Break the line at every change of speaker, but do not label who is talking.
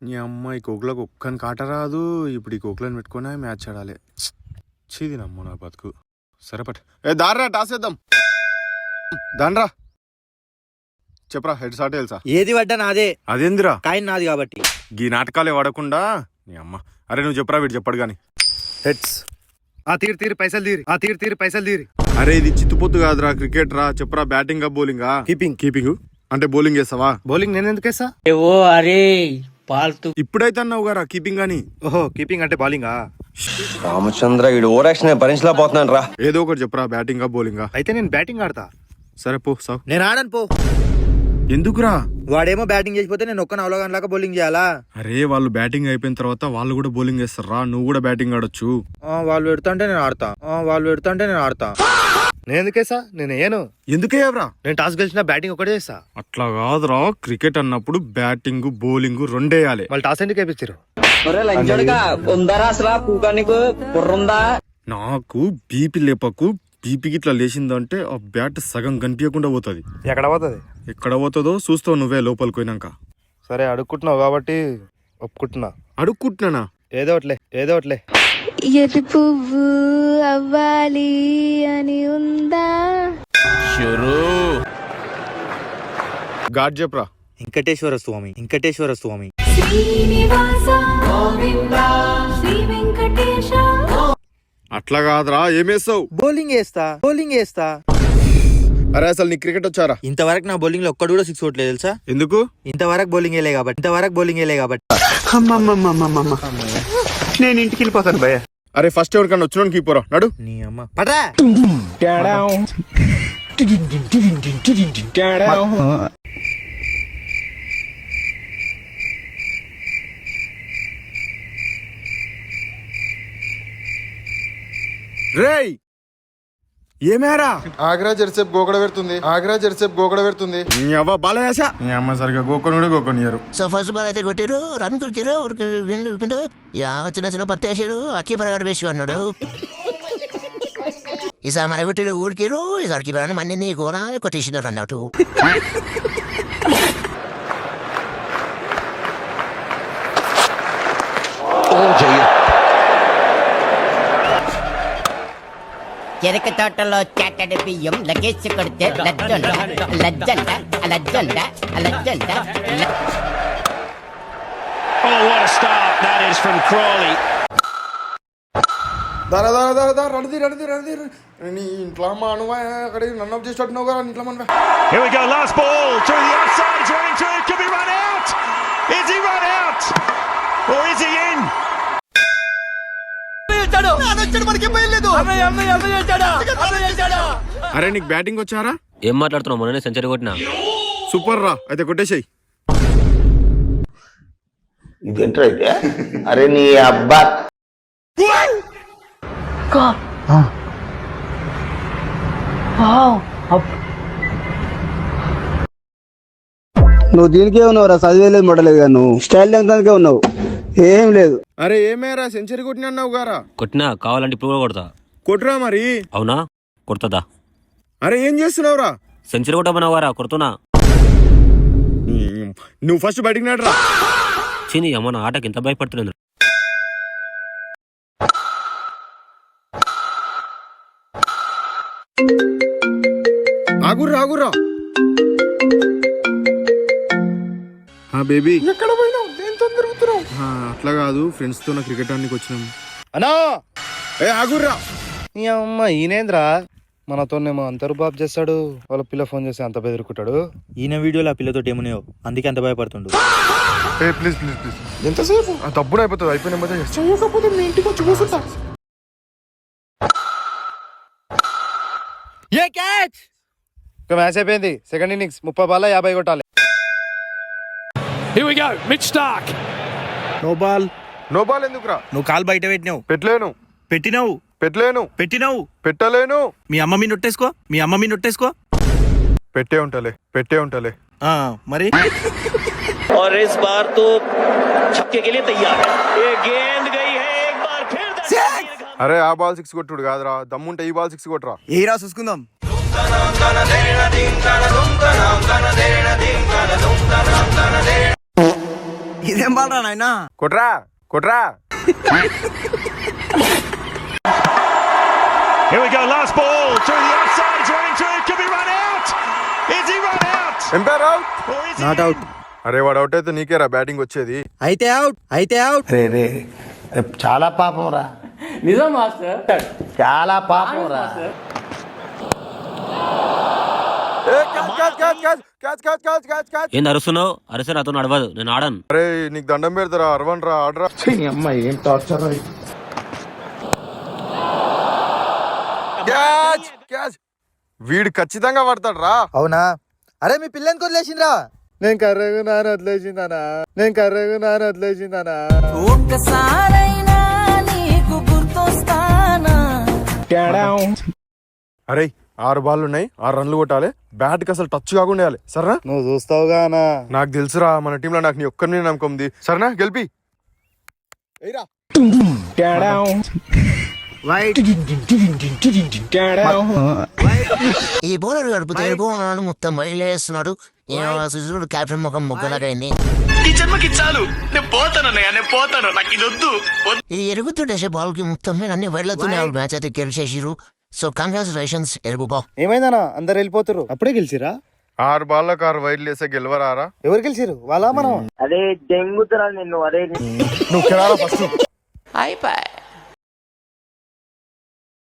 నీ అమ్మాయి కోకులకు ఒక్కని కాట రాదు. ఇప్పుడు ఈ కోకులను పెట్టుకుని మ్యాచ్ ఆడాలి. చీది నమ్మ నా బతుకు. సరేపట్ దారిరా టాసేద్దాం. దాన్రా చెప్పరా. హెడ్ షాట్ తెలుసా?
ఏది పడ్డా నాదే.
అదేందిరా?
కాయిన్ నాది కాబట్టి.
ఈ నాటకాలే వాడకుండా నీ అమ్మ. అరే నువ్వు చెప్పరా, వీడు చెప్పడు గాని.
హెడ్స్. తీరు పైసలు తీరి.
అరే ఇది చిత్తుపొత్తు కాదురా, క్రికెట్ రా. చెప్పరా, బ్యాటింగ్ బౌలింగా? కీపింగ్ అంటే బౌలింగ్ వేస్తావా?
బౌలింగ్ నేను ఎందుకు వేస్తా?
అరే పాల్తు.
ఇప్పుడైతే అన్నావు గారా కీపింగ్ అని.
ఓహో కీపింగ్ అంటే బౌలింగా?
రామచంద్ర వీడు ఓవర్ యాక్షన్ భరించలేకపోతున్నాను రా.
ఏదో ఒకటి చెప్పరా, బ్యాటింగా బౌలింగా?
అయితే నేను బ్యాటింగ్ ఆడతా.
సరే పో సావ్.
నేను ఆడను పో.
ఎందుకురా?
వాడేమో బ్యాటింగ్ చేసిపోతే నేను ఒక్క అవలోగాన్ లాగా బౌలింగ్ చేయాలా?
అరే వాళ్ళు బ్యాటింగ్ అయిపోయిన తర్వాత వాళ్ళు కూడా బౌలింగ్ వేస్తారా, నువ్వు కూడా బ్యాటింగ్ ఆడొచ్చు.
వాళ్ళు పెడతాంటే నేను ఆడతా. నేను ఎందుకేసా? నేను ఏను.
ఎందుకయ్యావరా?
నేను టాస్ గెలిచిన బ్యాటింగ్ ఒకటే చేస్తా.
అట్లా కాదురా, క్రికెట్ అన్నప్పుడు బ్యాటింగ్ బౌలింగ్ రెండేయాలి.
వాళ్ళు టాస్ ఎందుకు వేపించారు?
నాకు బీపీ లేపకు. బీపీకి ఇట్లా లేచిందంటే ఆ బ్యాట్ సగం కనిపించకుండా పోతుంది.
ఎక్కడ పోతుంది?
ఎక్కడ పోతుందో చూస్తావు నువ్వే లోపలికి పోయినాక.
సరే అడుక్కుంటున్నావు కాబట్టి ఒప్పుకుంటున్నా.
అడుక్కుంటున్నానా?
ఏదో ఒకట్లే.
ఎర్రి పువ్వు అవ్వాలి అని ఉందా?
గాడ్ చెప్పరా.
వెంకటేశ్వర స్వామి.
శ్రీనివాస గోవింద శ్రీ వెంకటేశ.
అట్లా కాదురా, ఏమేస్తావు?
బౌలింగ్ వేస్తా.
అరే అసలు నీ క్రికెట్ వచ్చారా?
ఇంతవరకు నా బౌలింగ్ లో ఒక్కడు కూడా సిక్స్ కొట్టలేదు తెలుసా?
ఎందుకు?
ఇంతవరకు బౌలింగ్ వేయలే కాబట్టి.
నేను ఇంటికి వెళ్ళిపోతాను భయ్య.
అరే ఫస్ట్ ఎవరికన్నా వచ్చిన కీపోరా నడు.
నీ అమ్మ పట్రా.
రేయ్ ఏమేరా?
ఆగ్రా జెర్సేపు గోకడ పెడుతుంది.
నీ అవ్వ బాలయాస. నీ అమ్మ సరిగా గోకొనియరు.
సో ఫస్ట్ బాల్ అయితే కొట్టారు, రన్ కొట్టారు, చిన్న పత్తి వేసాడు, అక్కి పరగడ వేసి అన్నాడు. ఈసారి మన కొట్టారు ఊడికారు, ఈసారి కీపర్ మన్ని కూడా కొట్టేసినారు అన్నట్టు.
చెరక తోటలో చాటడి బియ్యం లగేసి కొడితే లజ్జంట.
రణది నీ ఇంట్లో మా అనువా అక్కడ నన్ను ఆఫ్ చేసేటట్టున్నావు కదా ఇంట్లో మన.
Here we go, last ball through the outside, he's running through, could be run out. Is he run out or is he in?
అరే నీకు బ్యాటింగ్ వచ్చారా?
ఏం మాట్లాడుతున్నావు? మొన్ననే సెంచరీ కొట్టినా.
సూపర్ రా, అయితే కొట్టేసాయి.
ఇదేంట్రా అయితే? అరే నీ అబ్బా.
నువ్వు దీనికే ఉన్నావురా, చదివేలేదు మొడలేదు కానీ నువ్వు స్టైల్ ఎంతకే ఉన్నావు, ఏం లేదు.
అరే ఏమేరా సెంచరీ కొట్టినా అన్నావు గారా?
కొట్టినా, కావాలంటే ఇప్పుడు కూడా కొడతా.
కొట్టురా మరి.
అవునా? కొడతా.
అరే ఏం చేస్తున్నావురా?
సెంచరీ కొట్టమన్నావు గారా, కొడుతున్నా.
నువ్వు ఫస్ట్ బయటికి నాడరా.
చిని అమ్మ నా ఆటకి ఎంత భయపడుతుంది.
ఆగుర్రా. బేబీ
ఎక్కడ పోయినావు? దేంతో తిరుగుతున్నావు?
అట్లా కాదు, ఫ్రెండ్స్ తో క్రికెట్ ఆడడానికి వచ్చినాము.
అన్నా
ఆగుర్రా.
నీ అమ్మ ఈయనేంద్రా మనతోనేమో అంత రుబాబ్ చేస్తాడు, వాళ్ళ పిల్ల ఫోన్ చేసి అంత బెదిరుకుంటాడు. ఈయన వీడియోలో ఆ పిల్లతో ఏమున్నాయో అందుకే అంత భయపడుతుండు.
ప్లీజ్ ఎంతసేపు? డబ్బులు అయిపోతుంది, అయిపోయిన మధ్య చేయకపోతే మీ ఇంటికి వచ్చి కూర్చుంటా.
A catch! ఇక మ్యాచ్ అయిపోయింది. సెకండ్ ఇన్నింగ్స్ 30 బాల్ 50 కొట్టాలి.
Here we go, Mitch Starc.
No ball
ఎందుకురా?
నువ్వు కాలు బయట పెట్టినావు.
పెట్టలేను. పెట్టలేను.
మీ అమ్మ మీ నొట్టేసుకో.
పెట్టే ఉంటాలే.
మరి
और इस बार तो छक्के के लिए तैयार है. ये गेंद गई है एक बार फिर.
అరే ఆ బాల్ 6 కొట్టుడు కాదురా, దమ్ముంటే ఈ బాల్ 6 కొట్టరా.
ఏ రా చూసుకుందాం. ఇదేం బాలరా నాయనా?
కొట్రా కొట్రా.
Here we go, last ball through the offside, it's running through, could be run out. Is he run out?
Umpire out.
Or is he
not out.
అరే వాడు అవుట్ అయితే నీకేరా బ్యాటింగ్ వచ్చేది.
అయితే అవుట్. అయితే అవుట్.
చాలా పాపం రా,
నిజం మాస్టర్.
చాలా పాపం రా.
ఏంది అరుస్తున్నావు? అరిసే నాతో నడవదు, నేను ఆడను.
అరే నీకు దండం పెడతారా, అరవన్ రా, ఆడరా.
అమ్మాయి ఏం టార్చర్.
Catch catch. వీడు ఖచ్చితంగా పడతాడు రా.
అవునా? అరే మీ పిల్లని వదిలేసిండ్రా. నేను కర్రగు నాన్న వదిలేసిందానా, నేను కర్రగు నాన్న వదిలేసిందానా.
ఒక్కసారైనా నీకు గుర్తొస్తానా?
అరే 6 బాల్ ఉన్నాయి, 6 రన్లు కొట్టాలి. బ్యాట్ కి అసలు టచ్ కాకుండా వేయాలి. సరేనా?
నువ్వు చూస్తావుగా అన్నా.
నాకు తెలుసురా, మన టీంలో నాకు నీ ఒక్కరిని నమ్మకం ఉంది. సరేనా? గెలిపి ఎయిరా.
ఈ బౌలర్ గడుపు తెలుగు మొత్తం బయలుస్తున్నాడు. సుజుడు కెప్టెన్ ముఖం ముగ్గలాగైంది. ఇది ఎరుగుతుండే బాల్ కి మొత్తం మీద అన్ని వెళ్ళుతున్నాయి. మ్యాచ్ అయితే గెలిచేసిరు. సో కంగ్రాచులేషన్స్ ఎరుగు బాల్.
ఏమైందనా? అందరు వెళ్ళిపోతారు. అప్పుడే గెలిచిరా?
6 బాళ్ళకు 6 వైడ్లు వేసే గెలవరారా?
ఎవరు గెలిచిరు? వాళ్ళ మనం?
అదే దెంగుతురా నిన్ను. అరే
నువ్వు కెరారా ఫస్ట్.
అయిపోయి